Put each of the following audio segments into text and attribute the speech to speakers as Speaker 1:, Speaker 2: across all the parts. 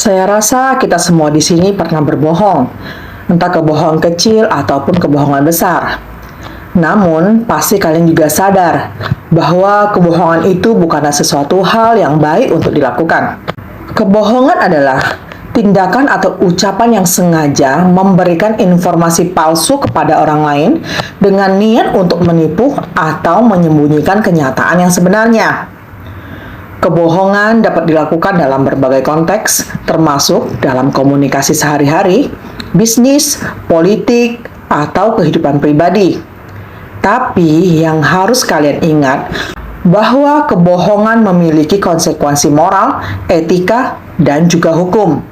Speaker 1: Saya rasa kita semua di sini pernah berbohong, entah kebohongan kecil ataupun kebohongan besar. Namun, pasti kalian juga sadar bahwa kebohongan itu bukanlah sesuatu hal yang baik untuk dilakukan. Kebohongan adalah tindakan atau ucapan yang sengaja memberikan informasi palsu kepada orang lain dengan niat untuk menipu atau menyembunyikan kenyataan yang sebenarnya. Kebohongan dapat dilakukan dalam berbagai konteks, termasuk dalam komunikasi sehari-hari, bisnis, politik, atau kehidupan pribadi. Tapi yang harus kalian ingat bahwa kebohongan memiliki konsekuensi moral, etika, dan juga hukum.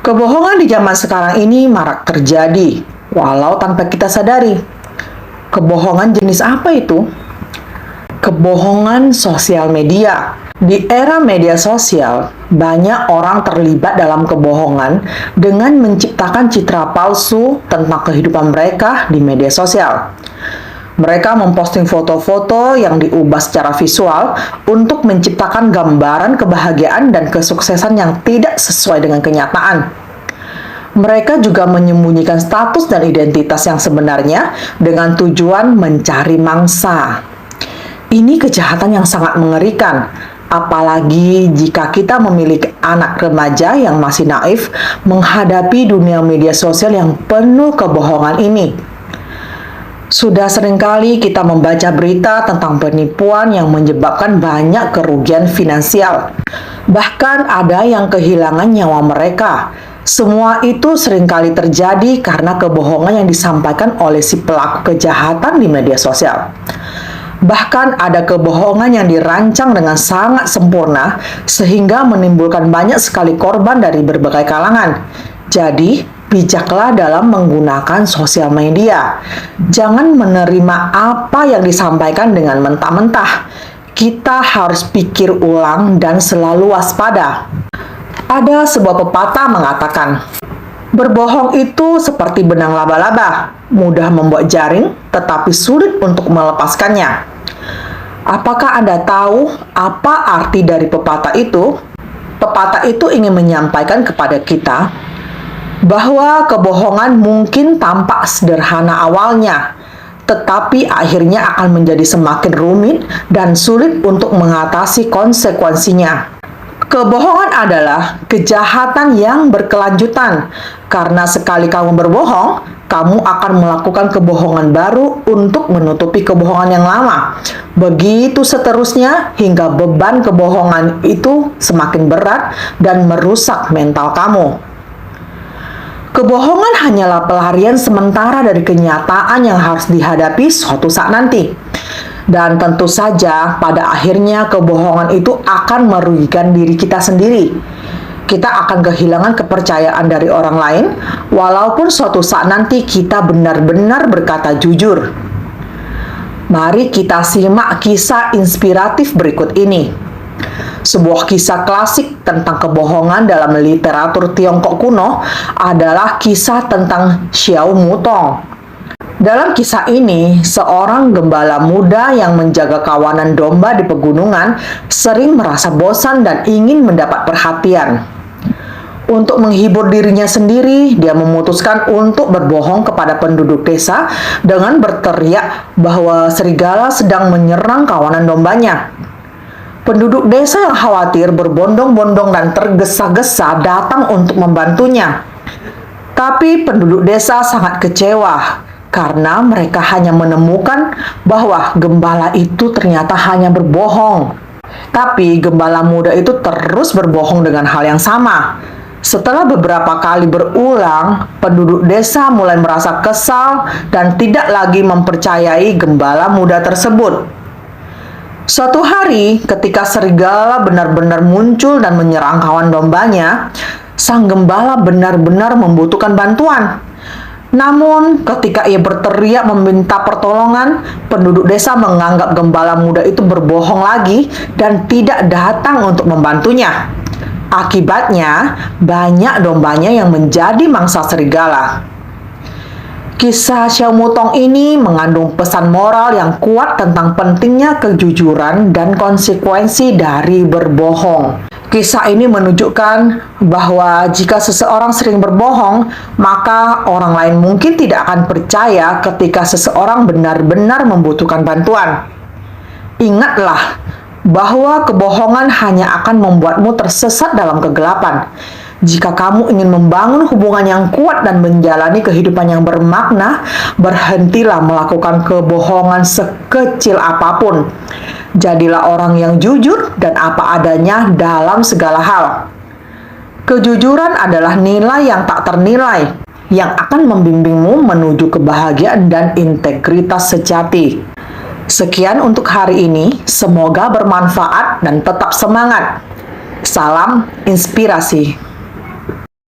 Speaker 1: Kebohongan di zaman sekarang ini marak terjadi, walau tanpa kita sadari. Kebohongan jenis apa itu? Kebohongan sosial media. Di era media sosial, banyak orang terlibat dalam kebohongan dengan menciptakan citra palsu tentang kehidupan mereka di media sosial. Mereka memposting foto-foto yang diubah secara visual untuk menciptakan gambaran kebahagiaan dan kesuksesan yang tidak sesuai dengan kenyataan. Mereka juga menyembunyikan status dan identitas yang sebenarnya dengan tujuan mencari mangsa. Ini kejahatan yang sangat mengerikan, apalagi jika kita memiliki anak remaja yang masih naif menghadapi dunia media sosial yang penuh kebohongan ini. Sudah seringkali kita membaca berita tentang penipuan yang menyebabkan banyak kerugian finansial. Bahkan ada yang kehilangan nyawa mereka. Semua itu seringkali terjadi karena kebohongan yang disampaikan oleh si pelaku kejahatan di media sosial. Bahkan ada kebohongan yang dirancang dengan sangat sempurna sehingga menimbulkan banyak sekali korban dari berbagai kalangan. Jadi, bijaklah dalam menggunakan sosial media. Jangan menerima apa yang disampaikan dengan mentah-mentah. Kita harus pikir ulang dan selalu waspada. Ada sebuah pepatah mengatakan, berbohong itu seperti benang laba-laba, mudah membuat jaring, tetapi sulit untuk melepaskannya. Apakah Anda tahu apa arti dari pepatah itu? Pepatah itu ingin menyampaikan kepada kita bahwa kebohongan mungkin tampak sederhana awalnya, tetapi akhirnya akan menjadi semakin rumit dan sulit untuk mengatasi konsekuensinya. Kebohongan adalah kejahatan yang berkelanjutan, karena sekali kamu berbohong, kamu akan melakukan kebohongan baru untuk menutupi kebohongan yang lama. Begitu seterusnya hingga beban kebohongan itu semakin berat dan merusak mental kamu. Kebohongan hanyalah pelarian sementara dari kenyataan yang harus dihadapi suatu saat nanti. Dan tentu saja pada akhirnya kebohongan itu akan merugikan diri kita sendiri. Kita akan kehilangan kepercayaan dari orang lain, walaupun suatu saat nanti kita benar-benar berkata jujur. Mari kita simak kisah inspiratif berikut ini. Sebuah kisah klasik tentang kebohongan dalam literatur Tiongkok kuno adalah kisah tentang Xiao Mutong. Dalam kisah ini, seorang gembala muda yang menjaga kawanan domba di pegunungan sering merasa bosan dan ingin mendapat perhatian. Untuk menghibur dirinya sendiri, dia memutuskan untuk berbohong kepada penduduk desa dengan berteriak bahwa serigala sedang menyerang kawanan dombanya. Penduduk desa yang khawatir berbondong-bondong dan tergesa-gesa datang untuk membantunya. Tapi penduduk desa sangat kecewa karena mereka hanya menemukan bahwa gembala itu ternyata hanya berbohong. Tapi gembala muda itu terus berbohong dengan hal yang sama. Setelah beberapa kali berulang, penduduk desa mulai merasa kesal dan tidak lagi mempercayai gembala muda tersebut. Suatu hari, ketika serigala benar-benar muncul dan menyerang kawan dombanya, sang gembala benar-benar membutuhkan bantuan. Namun, ketika ia berteriak meminta pertolongan, penduduk desa menganggap gembala muda itu berbohong lagi dan tidak datang untuk membantunya. Akibatnya, banyak dombanya yang menjadi mangsa serigala. Kisah Xiao Mutong ini mengandung pesan moral yang kuat tentang pentingnya kejujuran dan konsekuensi dari berbohong. Kisah ini menunjukkan bahwa jika seseorang sering berbohong, maka orang lain mungkin tidak akan percaya ketika seseorang benar-benar membutuhkan bantuan. Ingatlah bahwa kebohongan hanya akan membuatmu tersesat dalam kegelapan. Jika kamu ingin membangun hubungan yang kuat dan menjalani kehidupan yang bermakna, berhentilah melakukan kebohongan sekecil apapun. Jadilah orang yang jujur dan apa adanya dalam segala hal. Kejujuran adalah nilai yang tak ternilai, yang akan membimbingmu menuju kebahagiaan dan integritas sejati. Sekian untuk hari ini, semoga bermanfaat dan tetap semangat. Salam inspirasi.